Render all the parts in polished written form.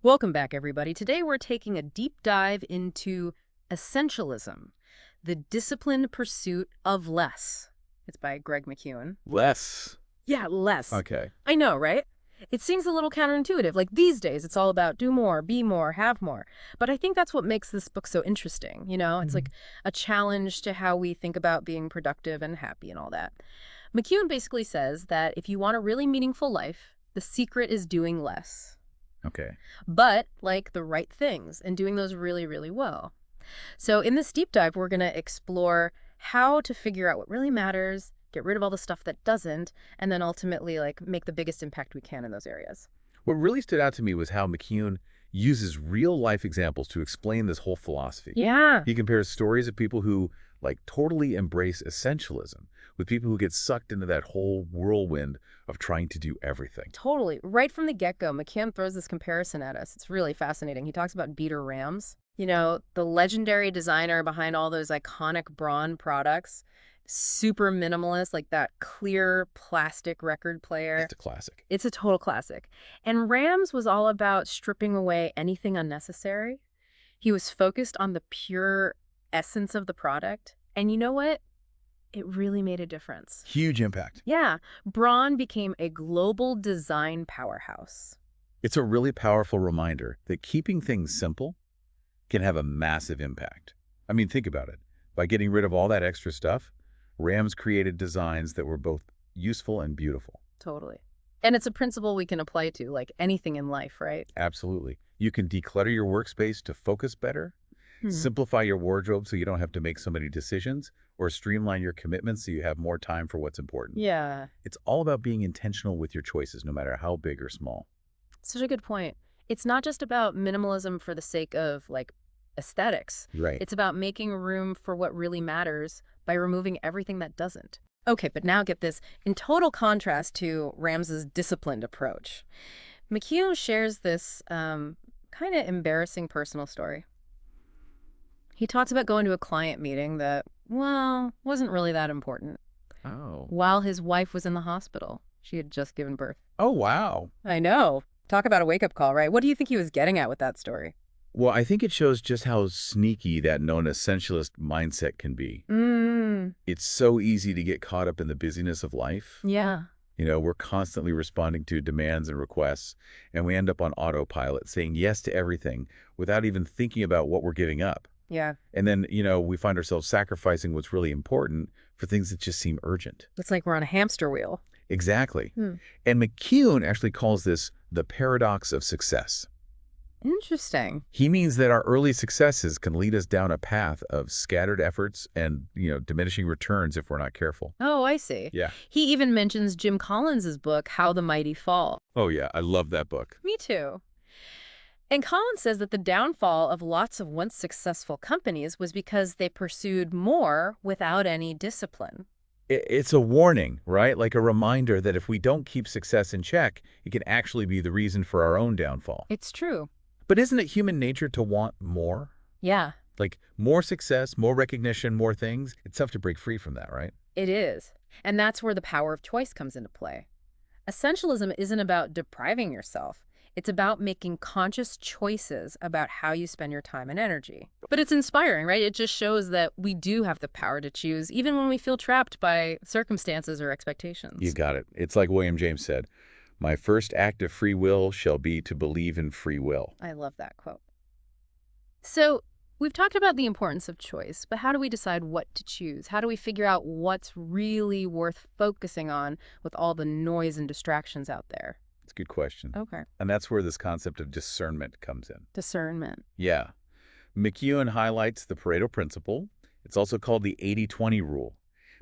Welcome back, everybody. Today we're taking a deep dive into Essentialism, the disciplined pursuit of less. It's by Greg McKeown. Less. Yeah, less. Okay. I know, right? It seems a little counterintuitive. Like these days, it's all about do more, be more, have more. But I think that's what makes this book so interesting. It's like a challenge to how we think about being productive and happy and all that. McKeown basically says that if you want a really meaningful life, the secret is doing less. Okay. But like the right things and doing those really, really well. So in this deep dive, we're going to explore how to figure out what really matters, get rid of all the stuff that doesn't, and then ultimately like make the biggest impact we can in those areas. What really stood out to me was how McKeown uses real-life examples to explain this whole philosophy. Yeah, He compares stories of people who, totally embrace essentialism with people who get sucked into that whole whirlwind of trying to do everything. totally. Right from the get-go, McKeown throws this comparison at us. It's really fascinating. He talks about Dieter Rams, the legendary designer behind all those iconic Braun products, super minimalist, like that clear plastic record player. It's a classic. It's a total classic. And Rams was all about stripping away anything unnecessary. He was focused on the pure essence of the product. And you know what? It really made a difference. Huge impact. Yeah, Braun became a global design powerhouse. It's a really powerful reminder that keeping things simple can have a massive impact. I mean, think about it. By getting rid of all that extra stuff, Rams created designs that were both useful and beautiful. Totally. And it's a principle we can apply to like anything in life, right? Absolutely. You can declutter your workspace to focus better, simplify your wardrobe so you don't have to make so many decisions, or streamline your commitments so you have more time for what's important. Yeah, It's all about being intentional with your choices, no matter how big or small. such a good point. It's not just about minimalism for the sake of like aesthetics. Right. It's about making room for what really matters by removing everything that doesn't. Okay, but now get this. In total contrast to Rams's disciplined approach, McKeown shares this kind of embarrassing personal story. He talks about going to a client meeting that, well, wasn't really that important Oh. while his wife was in the hospital. She had just given birth. Oh, wow. I know. Talk about a wake-up call, right? What do you think he was getting at with that story? Well, I think it shows just how sneaky that known essentialist mindset can be. It's so easy to get caught up in the busyness of life. Yeah. We're constantly responding to demands and requests, and we end up on autopilot, saying yes to everything without even thinking about what we're giving up. Yeah. And then, we find ourselves sacrificing what's really important for things that just seem urgent. It's like we're on a hamster wheel. Exactly. And McKeown actually calls this the paradox of success. Interesting. He means that our early successes can lead us down a path of scattered efforts and, diminishing returns if we're not careful. Oh, I see. Yeah. He even mentions Jim Collins's book, How the Mighty Fall. Oh, yeah. I love that book. Me too. And Collins says that the downfall of lots of once successful companies was because they pursued more without any discipline. It's a warning, right? Like a reminder that if we don't keep success in check, it can actually be the reason for our own downfall. It's true. But isn't it human nature to want more? Yeah, Like more success, more recognition, more things? It's tough to break free from that, right? it is. And that's where the power of choice comes into play. Essentialism isn't about depriving yourself. It's about making conscious choices about how you spend your time and energy. But it's inspiring, right? It just shows that we do have the power to choose, even when we feel trapped by circumstances or expectations. You got it. It's like William James said, "My first act of free will shall be to believe in free will." I love that quote. So we've talked about the importance of choice, but how do we decide what to choose? How do we figure out what's really worth focusing on with all the noise and distractions out there? It's a good question. Okay. And that's where this concept of discernment comes in. Discernment. Yeah. McKeown highlights the Pareto principle. It's also called the 80-20 rule.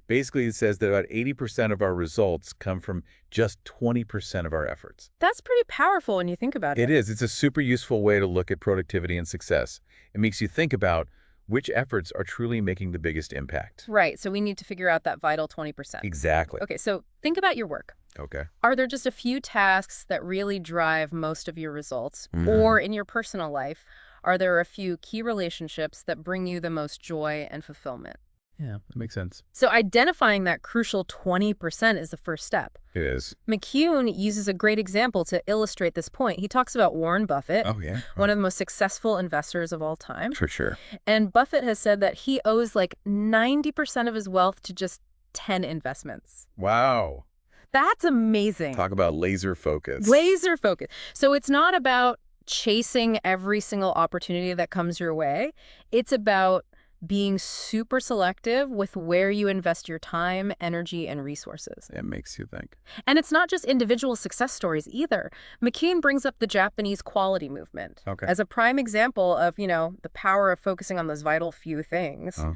Basically, it says that about 80% of our results come from just 20% of our efforts. That's pretty powerful when you think about it. It is. It's a super useful way to look at productivity and success. It makes you think about which efforts are truly making the biggest impact. Right. So we need to figure out that vital 20%. Exactly. Okay. So think about your work. Okay. Are there just a few tasks that really drive most of your results? Mhm. Or in your personal life, are there a few key relationships that bring you the most joy and fulfillment? Yeah, that makes sense. So identifying that crucial 20% is the first step. It is. McKeown uses a great example to illustrate this point. He talks about Warren Buffett, Oh, yeah. one of the most successful investors of all time. For sure. And Buffett has said that he owes like 90% of his wealth to just 10 investments. Wow. That's amazing. Talk about laser focus. Laser focus. So it's not about chasing every single opportunity that comes your way. It's about being super selective with where you invest your time, energy, and resources. It makes you think. And it's not just individual success stories either. McKeown brings up the Japanese quality movement as a prime example of, the power of focusing on those vital few things. Oh.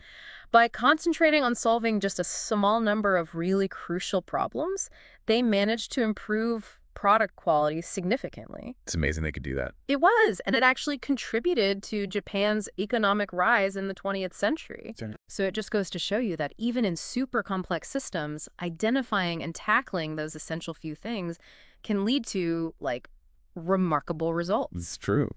By concentrating on solving just a small number of really crucial problems, they managed to improve product quality significantly. It's amazing they could do that. It was, and it actually contributed to Japan's economic rise in the 20th century. So it just goes to show you that even in super complex systems, identifying and tackling those essential few things can lead to, remarkable results. It's true.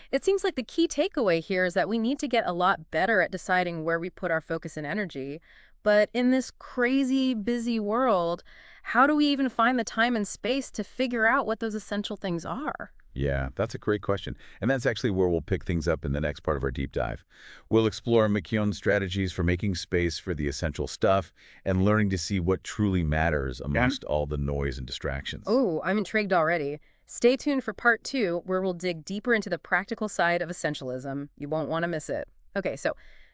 It seems like the key takeaway here is that we need to get a lot better at deciding where we put our focus and energy. But in this crazy, busy world, how do we even find the time and space to figure out what those essential things are? Yeah, that's a great question. And that's actually where we'll pick things up in the next part of our deep dive. We'll explore McKeown's strategies for making space for the essential stuff and learning to see what truly matters amongst all the noise and distractions. Oh, I'm intrigued already. Stay tuned for part 2, where we'll dig deeper into the practical side of essentialism. You won't want to miss it. Okay, so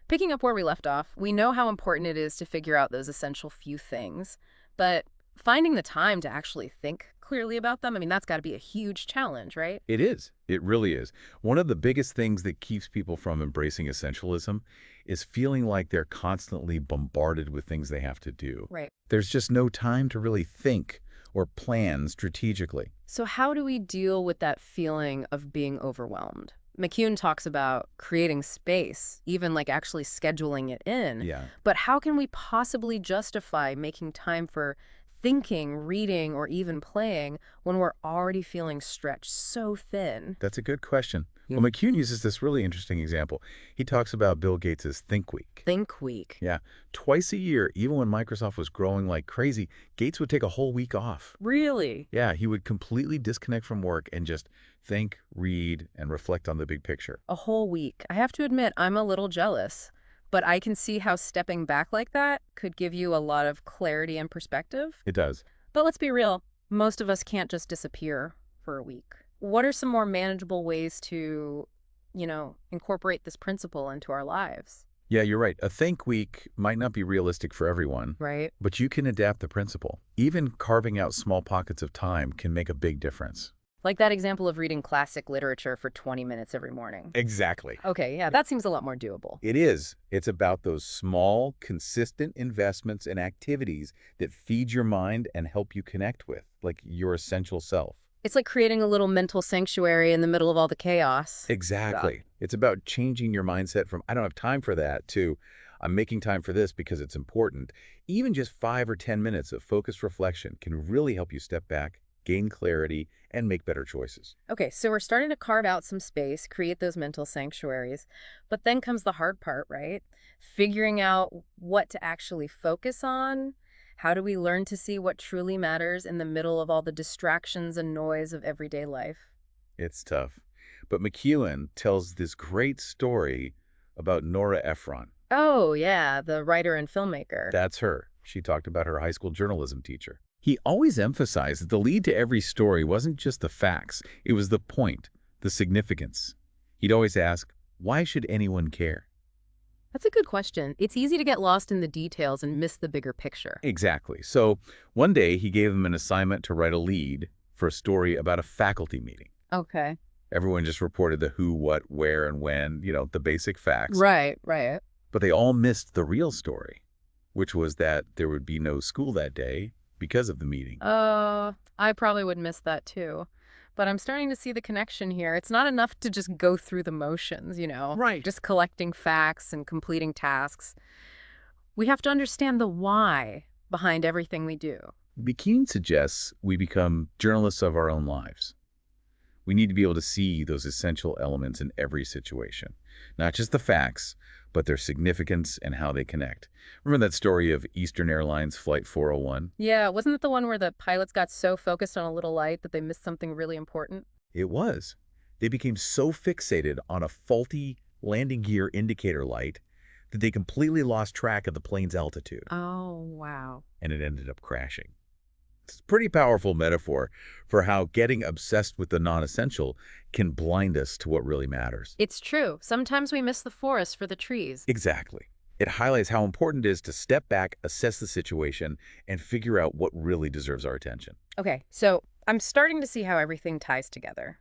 picking up where we left off, we know how important it is to figure out those essential few things, but finding the time to actually think clearly about them, that's got to be a huge challenge, right? It is. It really is. One of the biggest things that keeps people from embracing essentialism is feeling like they're constantly bombarded with things they have to do. Right. There's just no time to really think or plan strategically. So how do we deal with that feeling of being overwhelmed? McKeown talks about creating space, even actually scheduling it in. Yeah. But how can we possibly justify making time for thinking, reading, or even playing when we're already feeling stretched so thin? That's a good question. Well, McKeown uses this really interesting example. He talks about Bill Gates' Think Week. Think Week. Yeah. Twice a year, even when Microsoft was growing like crazy, Gates would take a whole week off. Really? Yeah, he would completely disconnect from work and just think, read, and reflect on the big picture. A whole week. I have to admit, I'm a little jealous. But I can see how stepping back like that could give you a lot of clarity and perspective. It does. But let's be real. Most of us can't just disappear for a week. What are some more manageable ways to, incorporate this principle into our lives? Yeah, you're right. A think week might not be realistic for everyone. Right. But you can adapt the principle. Even carving out small pockets of time can make a big difference. Like that example of reading classic literature for 20 minutes every morning. Exactly. Okay, yeah, that seems a lot more doable. It is. It's about those small, consistent investments and activities that feed your mind and help you connect with, like your essential self. It's like creating a little mental sanctuary in the middle of all the chaos. Exactly. Yeah. It's about changing your mindset from, I don't have time for that, to, I'm making time for this because it's important. Even just 5 or 10 minutes of focused reflection can really help you step back, gain clarity, and make better choices. Okay, so we're starting to carve out some space, create those mental sanctuaries. But then comes the hard part, right? Figuring out what to actually focus on. How do we learn to see what truly matters in the middle of all the distractions and noise of everyday life? It's tough. But McKeown tells this great story about Nora Ephron. Oh, yeah, the writer and filmmaker. That's her. She talked about her high school journalism teacher. He always emphasized that the lead to every story wasn't just the facts, it was the point, the significance. He'd always ask, why should anyone care? That's a good question. It's easy to get lost in the details and miss the bigger picture. Exactly. So one day he gave them an assignment to write a lead for a story about a faculty meeting. Okay. Everyone just reported the who, what, where, and when, the basic facts. Right, right. But they all missed the real story, which was that there would be no school that day because of the meeting. I probably would miss that too. But I'm starting to see the connection here. It's not enough to just go through the motions, Right. Just collecting facts and completing tasks. We have to understand the why behind everything we do. McKeown suggests we become journalists of our own lives. We need to be able to see those essential elements in every situation, not just the facts, but their significance and how they connect. Remember that story of Eastern Airlines Flight 401? Yeah, wasn't it the one where the pilots got so focused on a little light that they missed something really important? It was. They became so fixated on a faulty landing gear indicator light that they completely lost track of the plane's altitude, Oh, wow. and it ended up crashing. It's a pretty powerful metaphor for how getting obsessed with the non-essential can blind us to what really matters. It's true. Sometimes we miss the forest for the trees. Exactly. It highlights how important it is to step back, assess the situation, and figure out what really deserves our attention. Okay, so I'm starting to see how everything ties together.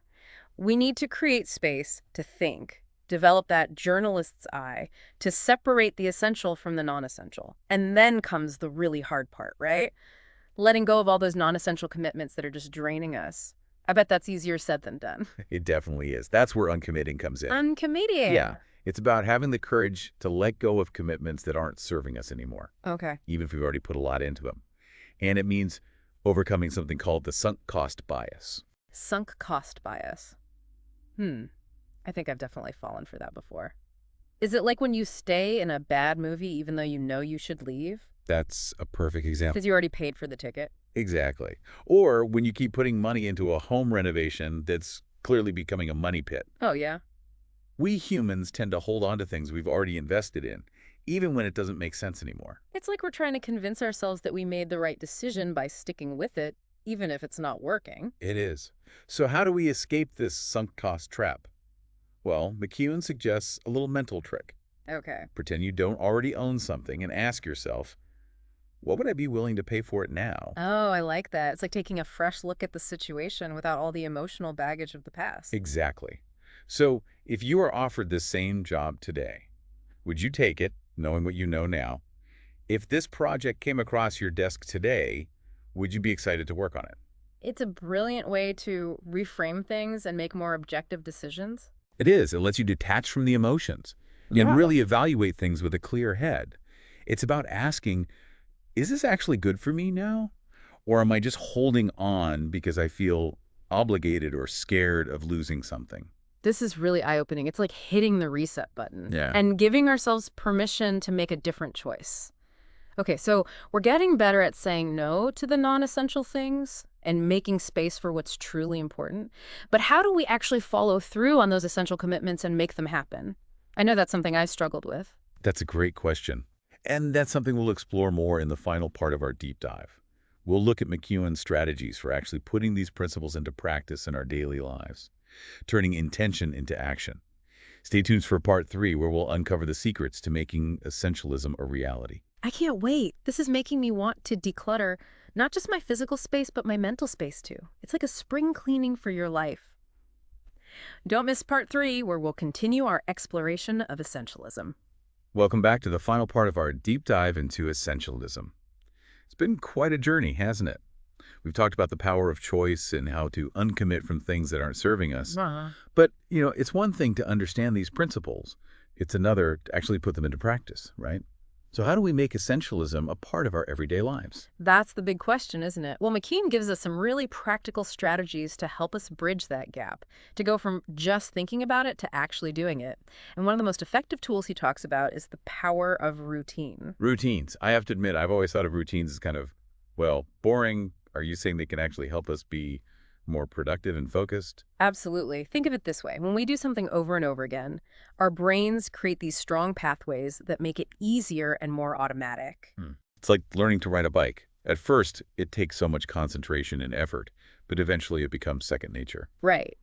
We need to create space to think, develop that journalist's eye, to separate the essential from the non-essential. And then comes the really hard part, right? Letting go of all those non-essential commitments that are just draining us. I bet that's easier said than done. It definitely is. That's where uncommitting comes in. Uncommitting. Yeah, it's about having the courage to let go of commitments that aren't serving us anymore, Okay. even if we've already put a lot into them. And it means overcoming something called the sunk cost bias. Sunk cost bias. I think I've definitely fallen for that before. Is it like when you stay in a bad movie even though you know you should leave? That's a perfect example. Because you already paid for the ticket? Exactly. Or when you keep putting money into a home renovation that's clearly becoming a money pit. Oh, yeah? We humans tend to hold on to things we've already invested in, even when it doesn't make sense anymore. It's like we're trying to convince ourselves that we made the right decision by sticking with it, even if it's not working. It is. So how do we escape this sunk cost trap? Well, McKeown suggests a little mental trick. Okay. Pretend you don't already own something and ask yourself, what would I be willing to pay for it now? Oh, I like that. It's like taking a fresh look at the situation without all the emotional baggage of the past. Exactly. So if you are offered this same job today, would you take it, knowing what you know now? If this project came across your desk today, would you be excited to work on it? It's a brilliant way to reframe things and make more objective decisions. It is. It lets you detach from the emotions and really evaluate things with a clear head. It's about asking, is this actually good for me now? Or am I just holding on because I feel obligated or scared of losing something? This is really eye-opening. It's like hitting the reset button Yeah. and giving ourselves permission to make a different choice. Okay, so we're getting better at saying no to the non-essential things and making space for what's truly important. But how do we actually follow through on those essential commitments and make them happen? I know that's something I've struggled with. That's a great question. And that's something we'll explore more in the final part of our deep dive. We'll look at McKeown's strategies for actually putting these principles into practice in our daily lives, turning intention into action. Stay tuned for part 3, where we'll uncover the secrets to making essentialism a reality. I can't wait. This is making me want to declutter not just my physical space, but my mental space too. It's like a spring cleaning for your life. Don't miss part 3, where we'll continue our exploration of essentialism. Welcome back to the final part of our deep dive into essentialism. It's been quite a journey, hasn't it? We've talked about the power of choice and how to uncommit from things that aren't serving us. But, it's one thing to understand these principles. It's another to actually put them into practice, right? So how do we make essentialism a part of our everyday lives? That's the big question, isn't it? Well, McKeown gives us some really practical strategies to help us bridge that gap, to go from just thinking about it to actually doing it. And one of the most effective tools he talks about is the power of routine. Routines. I have to admit, I've always thought of routines as kind of, boring. Are you saying they can actually help us be more productive and focused? Absolutely. Think of it this way. When we do something over and over again, our brains create these strong pathways that make it easier and more automatic. It's like learning to ride a bike. At first, it takes so much concentration and effort, but eventually it becomes second nature. Right.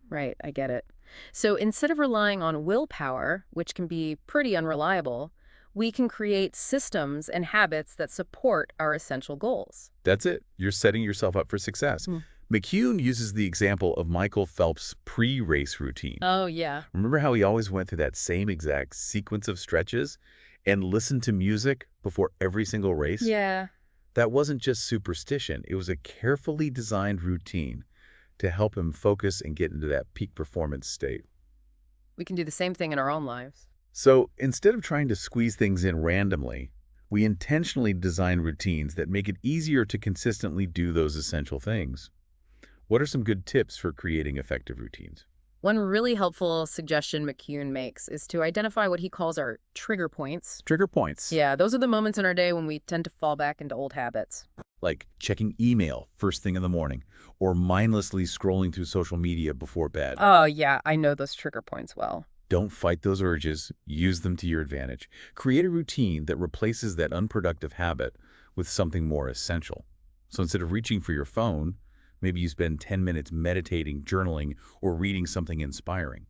Right. I get it. So instead of relying on willpower, which can be pretty unreliable, we can create systems and habits that support our essential goals. That's it. You're setting yourself up for success. McKeown uses the example of Michael Phelps' pre-race routine. Oh, yeah. Remember how he always went through that same exact sequence of stretches and listened to music before every single race? Yeah. That wasn't just superstition. It was a carefully designed routine to help him focus and get into that peak performance state. We can do the same thing in our own lives. So instead of trying to squeeze things in randomly, we intentionally design routines that make it easier to consistently do those essential things. What are some good tips for creating effective routines? One really helpful suggestion McKeown makes is to identify what he calls our trigger points. Trigger points, Yeah, those are the moments in our day when we tend to fall back into old habits. like checking email first thing in the morning or mindlessly scrolling through social media before bed. Oh, yeah, I know those trigger points well. Don't fight those urges. Use them to your advantage. Create a routine that replaces that unproductive habit with something more essential. So instead of reaching for your phone, maybe you spend 10 minutes meditating, journaling, or reading something inspiring.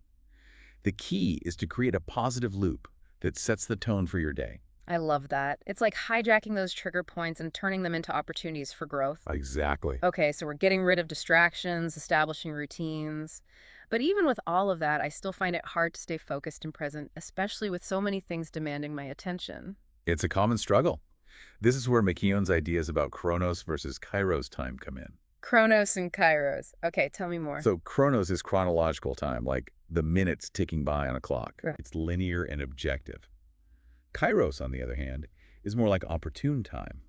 The key is to create a positive loop that sets the tone for your day. I love that. It's like hijacking those trigger points and turning them into opportunities for growth. Exactly. Okay, so we're getting rid of distractions, establishing routines. But even with all of that, I still find it hard to stay focused and present, especially with so many things demanding my attention. It's a common struggle. This is where McKeown's ideas about Chronos versus Kairos time come in. Chronos and Kairos. Okay, tell me more. So Chronos is chronological time, like the minutes ticking by on a clock. Right. It's linear and objective. Kairos, on the other hand, is more like opportune time.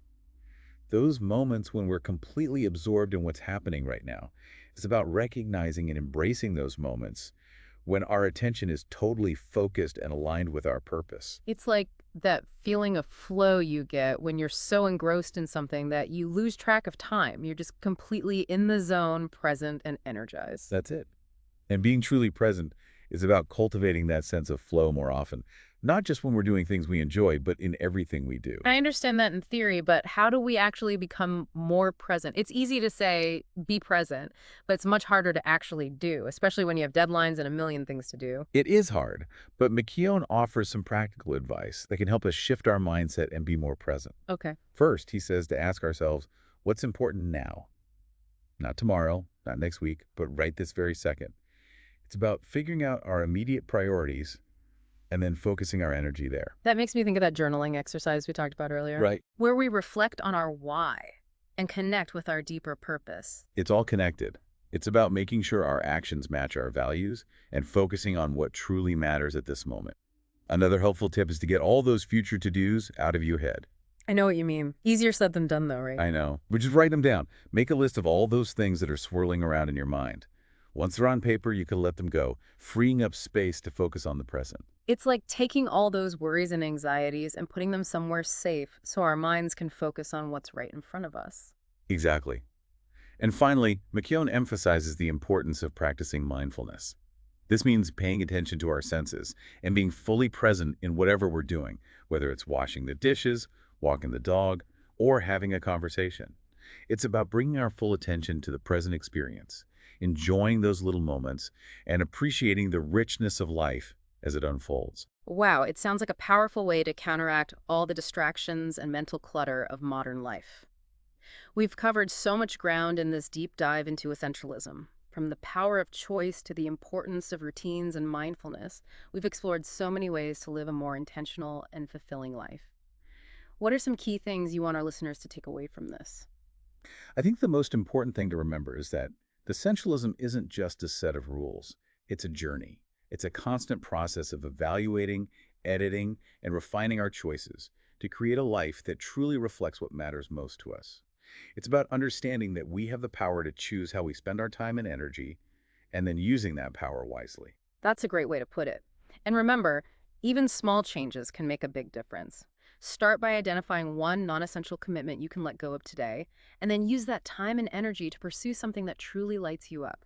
Those moments when we're completely absorbed in what's happening right now. It's about recognizing and embracing those moments when our attention is totally focused and aligned with our purpose. It's like that feeling of flow you get when you're so engrossed in something that you lose track of time. You're just completely in the zone, present, and energized. That's it. And being truly present is about cultivating that sense of flow more often, not just when we're doing things we enjoy, but in everything we do. I understand that in theory, but how do we actually become more present? It's easy to say, be present, but it's much harder to actually do, especially when you have deadlines and a million things to do. It is hard, but McKeown offers some practical advice that can help us shift our mindset and be more present. Okay. First, he says to ask ourselves, what's important now? Not tomorrow, not next week, but right this very second. It's about figuring out our immediate priorities and then focusing our energy there. That makes me think of that journaling exercise we talked about earlier, Right. where we reflect on our why and connect with our deeper purpose. It's all connected. It's about making sure our actions match our values and focusing on what truly matters at this moment. Another helpful tip is to get all those future to-dos out of your head. I know what you mean. Easier said than done, though, right? I know. But just write them down. Make a list of all those things that are swirling around in your mind. Once they're on paper, you can let them go, freeing up space to focus on the present. It's like taking all those worries and anxieties and putting them somewhere safe so our minds can focus on what's right in front of us. Exactly. And finally, McKeown emphasizes the importance of practicing mindfulness. This means paying attention to our senses and being fully present in whatever we're doing, whether it's washing the dishes, walking the dog, or having a conversation. It's about bringing our full attention to the present experience, enjoying those little moments, and appreciating the richness of life as it unfolds. Wow, it sounds like a powerful way to counteract all the distractions and mental clutter of modern life. We've covered so much ground in this deep dive into essentialism. From the power of choice to the importance of routines and mindfulness, we've explored so many ways to live a more intentional and fulfilling life. What are some key things you want our listeners to take away from this? I think the most important thing to remember is that essentialism isn't just a set of rules. It's a journey. It's a constant process of evaluating, editing, and refining our choices to create a life that truly reflects what matters most to us. It's about understanding that we have the power to choose how we spend our time and energy, and then using that power wisely. That's a great way to put it. And remember, even small changes can make a big difference. Start by identifying one non-essential commitment you can let go of today, and then use that time and energy to pursue something that truly lights you up.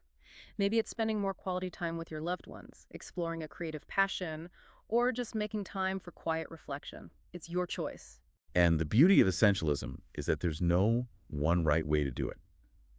Maybe it's spending more quality time with your loved ones, exploring a creative passion, or just making time for quiet reflection. It's your choice. And the beauty of essentialism is that there's no one right way to do it.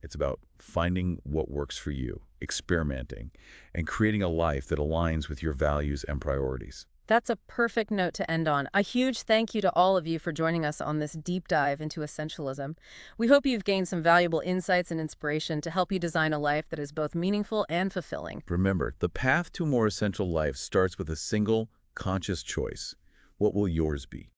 It's about finding what works for you, experimenting, and creating a life that aligns with your values and priorities. That's a perfect note to end on. A huge thank you to all of you for joining us on this deep dive into essentialism. We hope you've gained some valuable insights and inspiration to help you design a life that is both meaningful and fulfilling. Remember, the path to a more essential life starts with a single, conscious choice. What will yours be?